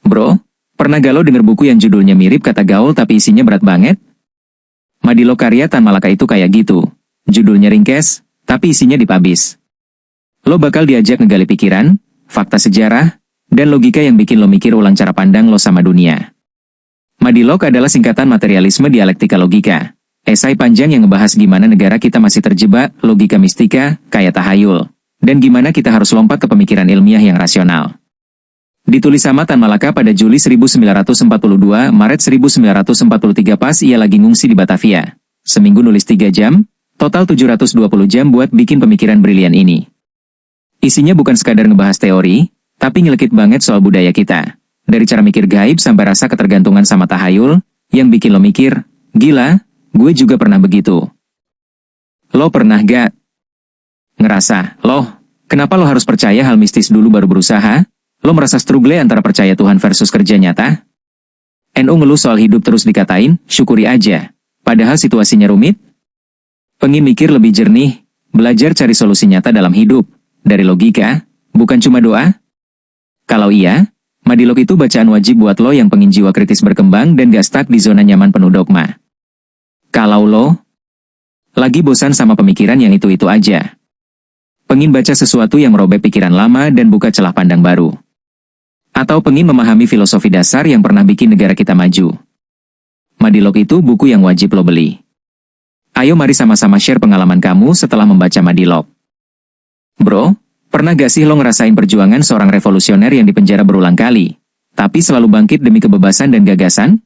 Bro, pernah galau denger buku yang judulnya mirip kata gaul tapi isinya berat banget? Madilo karya Tan Malaka itu kayak gitu. Judulnya ringkes, tapi isinya dipabis. Lo bakal diajak ngegali pikiran, fakta sejarah, dan logika yang bikin lo mikir ulang cara pandang lo sama dunia. Madilog adalah singkatan materialisme dialektika logika. Esai panjang yang ngebahas gimana negara kita masih terjebak logika mistika, kayak tahayul, dan gimana kita harus lompat ke pemikiran ilmiah yang rasional. Ditulis sama Tan Malaka pada Juli 1942, Maret 1943 pas ia lagi ngungsi di Batavia. Seminggu nulis 3 jam, total 720 jam buat bikin pemikiran brilian ini. Isinya bukan sekadar ngebahas teori, tapi nyelekit banget soal budaya kita. Dari cara mikir gaib sampai rasa ketergantungan sama tahayul, yang bikin lo mikir, gila, gue juga pernah begitu. Lo pernah gak ngerasa, kenapa lo harus percaya hal mistis dulu baru berusaha? Lo merasa struggle antara percaya Tuhan versus kerja nyata? NU ngeluh soal hidup terus dikatain, syukuri aja. Padahal situasinya rumit? Pengen mikir lebih jernih, belajar cari solusi nyata dalam hidup. Dari logika, bukan cuma doa? Kalau iya, Madilog itu bacaan wajib buat lo yang pengen jiwa kritis berkembang dan gak stuck di zona nyaman penuh dogma. Kalau lo lagi bosan sama pemikiran yang itu-itu aja. Pengen baca sesuatu yang merobek pikiran lama dan buka celah pandang baru. Atau pengen memahami filosofi dasar yang pernah bikin negara kita maju. Madilog itu buku yang wajib lo beli. Ayo mari sama-sama share pengalaman kamu setelah membaca Madilog. Bro, pernah gak sih lo ngerasain perjuangan seorang revolusioner yang dipenjara berulang kali, tapi selalu bangkit demi kebebasan dan gagasan?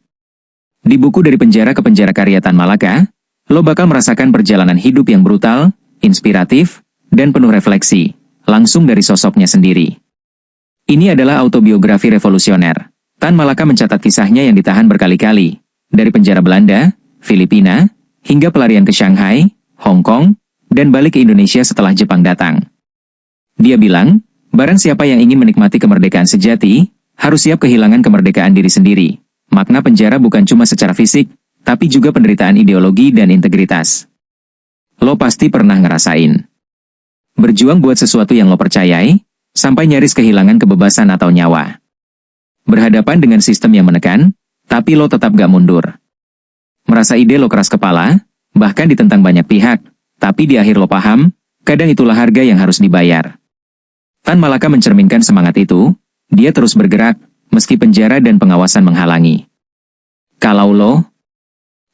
Di buku Dari Penjara ke Penjara karya Tan Malaka, lo bakal merasakan perjalanan hidup yang brutal, inspiratif, dan penuh refleksi, langsung dari sosoknya sendiri. Ini adalah autobiografi revolusioner. Tan Malaka mencatat kisahnya yang ditahan berkali-kali, dari penjara Belanda, Filipina, hingga pelarian ke Shanghai, Hong Kong, dan balik ke Indonesia setelah Jepang datang. Dia bilang, barang siapa yang ingin menikmati kemerdekaan sejati, harus siap kehilangan kemerdekaan diri sendiri. Makna penjara bukan cuma secara fisik, tapi juga penderitaan ideologi dan integritas. Lo pasti pernah ngerasain berjuang buat sesuatu yang lo percayai, sampai nyaris kehilangan kebebasan atau nyawa. Berhadapan dengan sistem yang menekan, tapi lo tetap gak mundur. Merasa ide lo keras kepala, bahkan ditentang banyak pihak, tapi di akhir lo paham, kadang itulah harga yang harus dibayar. Tan Malaka mencerminkan semangat itu, dia terus bergerak, meski penjara dan pengawasan menghalangi. Kalau lo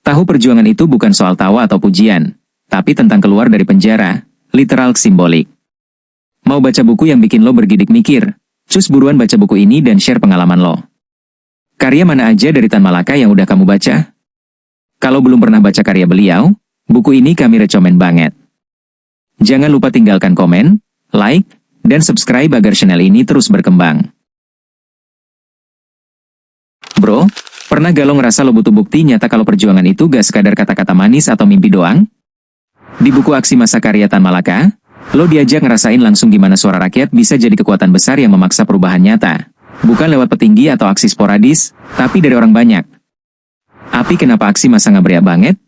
tahu perjuangan itu bukan soal tawa atau pujian, tapi tentang keluar dari penjara, literal simbolik. Mau baca buku yang bikin lo bergidik mikir? Cus buruan baca buku ini dan share pengalaman lo. Karya mana aja dari Tan Malaka yang udah kamu baca? Kalau belum pernah baca karya beliau, buku ini kami rekomen banget. Jangan lupa tinggalkan komen, like, dan subscribe agar channel ini terus berkembang. Bro, pernah gak lo ngerasa lo butuh bukti nyata kalau perjuangan itu gak sekadar kata-kata manis atau mimpi doang? Di buku Aksi Massa karya Tan Malaka, lo diajak ngerasain langsung gimana suara rakyat bisa jadi kekuatan besar yang memaksa perubahan nyata. Bukan lewat petinggi atau aksi sporadis, tapi dari orang banyak. Tapi kenapa Aksi Massa ngebreak banget?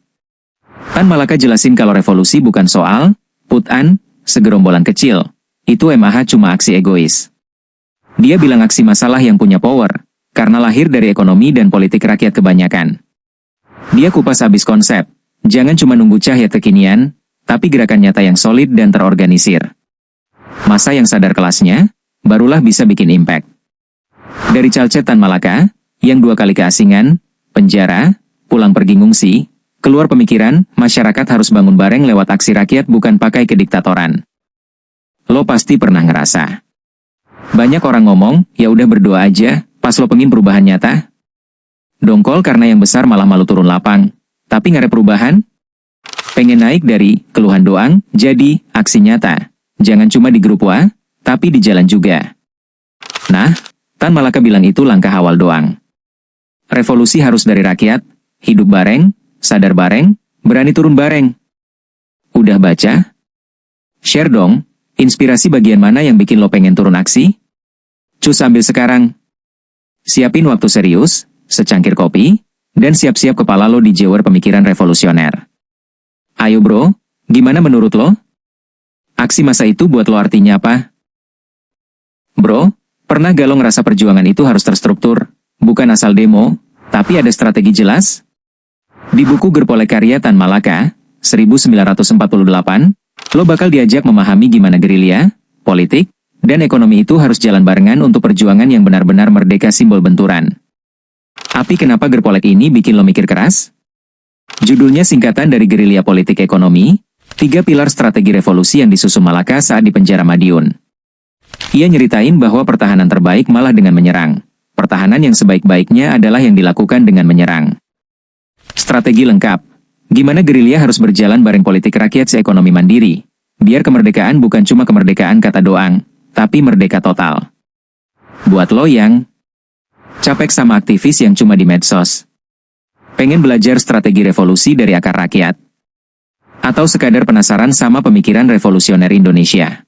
Tan Malaka jelasin kalau revolusi bukan soal put-an, segerombolan kecil. Itu cuma aksi egois. Dia bilang aksi masalah yang punya power, karena lahir dari ekonomi dan politik rakyat kebanyakan. Dia kupas habis konsep, jangan cuma nunggu cahaya kekinian, tapi gerakan nyata yang solid dan terorganisir. Massa yang sadar kelasnya, barulah bisa bikin impact. Dari Calcet Tan Malaka, yang 2 kali keasingan, penjara, pulang pergi ngungsi, keluar pemikiran, masyarakat harus bangun bareng lewat aksi rakyat bukan pakai kediktatoran. Lo pasti pernah ngerasa. Banyak orang ngomong, ya udah berdoa aja, pas lo pengen perubahan nyata. Dongkol karena yang besar malah malu turun lapang, tapi ngarep perubahan? Pengen naik dari keluhan doang, jadi aksi nyata. Jangan cuma di grup WA, tapi di jalan juga. Nah, Tan Malaka bilang itu langkah awal doang. Revolusi harus dari rakyat, hidup bareng, sadar bareng, berani turun bareng. Udah baca? Share dong, inspirasi bagian mana yang bikin lo pengen turun aksi? Cus ambil sekarang. Siapin waktu serius, secangkir kopi, dan siap-siap kepala lo dijewer pemikiran revolusioner. Ayo bro, gimana menurut lo? Aksi massa itu buat lo artinya apa? Bro, Pernah galau ngerasa perjuangan itu harus terstruktur, bukan asal demo, tapi ada strategi jelas? Di buku Gerpolek karya Tan Malaka, 1948, lo bakal diajak memahami gimana gerilya, politik, dan ekonomi itu harus jalan barengan untuk perjuangan yang benar-benar merdeka simbol benturan. Tapi kenapa Gerpolek ini bikin lo mikir keras? Judulnya singkatan dari gerilya politik ekonomi, 3 pilar strategi revolusi yang disusun Malaka saat di penjara Madiun. Ia nyeritain bahwa pertahanan terbaik malah dengan menyerang. Pertahanan yang sebaik-baiknya adalah yang dilakukan dengan menyerang. Strategi lengkap. Gimana gerilya harus berjalan bareng politik rakyat seekonomi mandiri. Biar kemerdekaan bukan cuma kemerdekaan kata doang, tapi merdeka total. Buat lo yang capek sama aktivis yang cuma di medsos, pengen belajar strategi revolusi dari akar rakyat, atau sekadar penasaran sama pemikiran revolusioner Indonesia,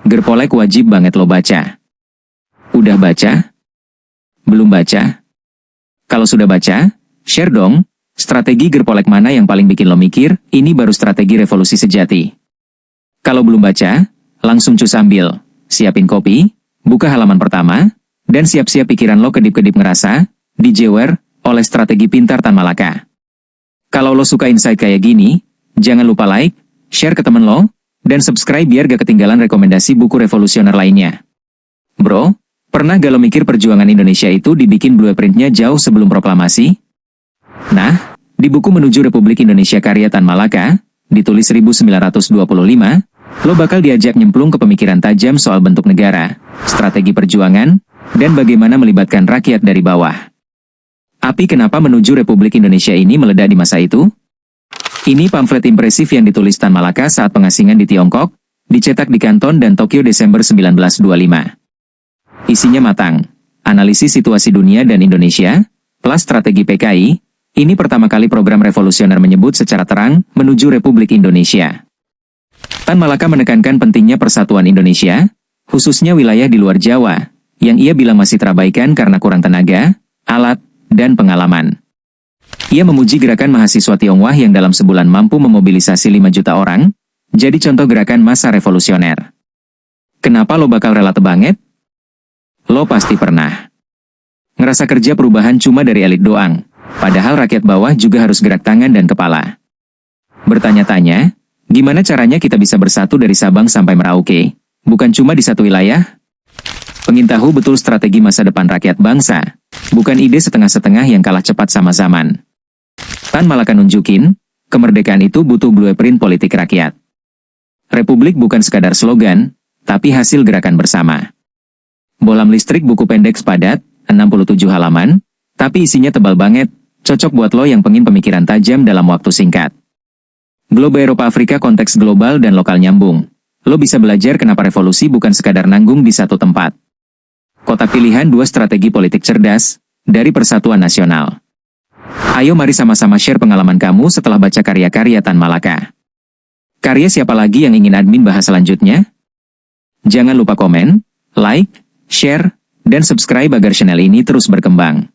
Gerpolek wajib banget lo baca. Udah baca? Belum baca? Kalau sudah baca, share dong, strategi Gerpolek mana yang paling bikin lo mikir, ini baru strategi revolusi sejati. Kalau belum baca, langsung cus ambil, siapin kopi, buka halaman pertama, dan siap-siap pikiran lo kedip-kedip ngerasa, dijewer, oleh strategi pintar Tan Malaka. Kalau lo suka insight kayak gini, jangan lupa like, share ke temen lo, dan subscribe biar gak ketinggalan rekomendasi buku revolusioner lainnya. Bro, pernah gak lo mikir perjuangan Indonesia itu dibikin blueprintnya jauh sebelum proklamasi? Nah, di buku Menuju Republik Indonesia karya Tan Malaka, ditulis 1925, lo bakal diajak nyemplung ke pemikiran tajam soal bentuk negara, strategi perjuangan, dan bagaimana melibatkan rakyat dari bawah. Tapi kenapa Menuju Republik Indonesia ini meledak di masa itu? Ini pamflet impresif yang ditulis Tan Malaka saat pengasingan di Tiongkok, dicetak di Kanton dan Tokyo Desember 1925. Isinya matang, analisis situasi dunia dan Indonesia, plus strategi PKI, ini pertama kali program revolusioner menyebut secara terang, Menuju Republik Indonesia. Tan Malaka menekankan pentingnya persatuan Indonesia, khususnya wilayah di luar Jawa, yang ia bilang masih terabaikan karena kurang tenaga, alat, dan pengalaman. Ia memuji gerakan mahasiswa Tionghoa yang dalam sebulan mampu memobilisasi 5 juta orang, jadi contoh gerakan masa revolusioner. Kenapa lo bakal rela banget? Lo pasti pernah ngerasa kerja perubahan cuma dari elit doang, padahal rakyat bawah juga harus gerak tangan dan kepala. Bertanya-tanya, gimana caranya kita bisa bersatu dari Sabang sampai Merauke, bukan cuma di satu wilayah? Pengen tahu betul strategi masa depan rakyat bangsa, bukan ide setengah-setengah yang kalah cepat sama zaman. Tan Malaka nunjukin, kemerdekaan itu butuh blueprint politik rakyat. Republik bukan sekadar slogan, tapi hasil gerakan bersama. Bohlam listrik buku pendek padat, 67 halaman, tapi isinya tebal banget, cocok buat lo yang pengen pemikiran tajam dalam waktu singkat. Globe Eropa Afrika konteks global dan lokal nyambung. Lo bisa belajar kenapa revolusi bukan sekadar nanggung di satu tempat. Kotak pilihan 2 strategi politik cerdas, dari Persatuan Nasional. Ayo mari sama-sama share pengalaman kamu setelah baca karya-karya Tan Malaka. Karya siapa lagi yang ingin admin bahas selanjutnya? Jangan lupa komen, like, share, dan subscribe agar channel ini terus berkembang.